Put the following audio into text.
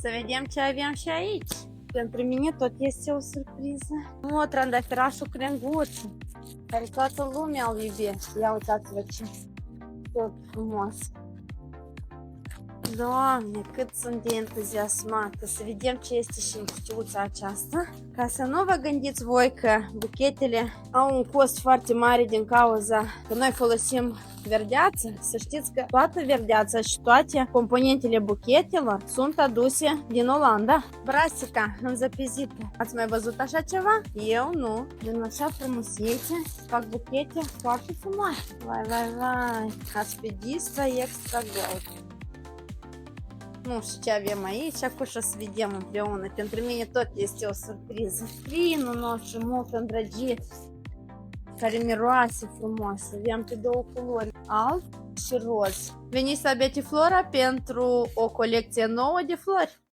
Să vedem ce avem și aici. Pentru mine tot este o surpriză. O, trandafirașul crenguț, care toată lumea îl iubește. Ia uitați-vă ce tot frumos. Doamne, cât sunt de entuziasmată. Să vedem ce este și în cuțiuța aceasta. Ca să nu vă gândiți voi că buchetele au un cost foarte mare din cauza că noi folosim verdeață. Să știți că toată verdeața și toate componentele buchetelor sunt aduse din Olanda. Brasica înzăpizită. Ați mai văzut așa ceva? Eu nu. Din așa frumusețe fac buchete foarte frumoase. Vai, vai, vai. Aspidistra extra gold. Nu știu ce avem aici, acum și o să vedem împreună. Pentru mine tot este o surpriză. Vinul nostru mult îndrăgit, care miroase frumos. Avem pe două culori, alb și roz. Veniți la Betiflora pentru o colecție nouă de flori.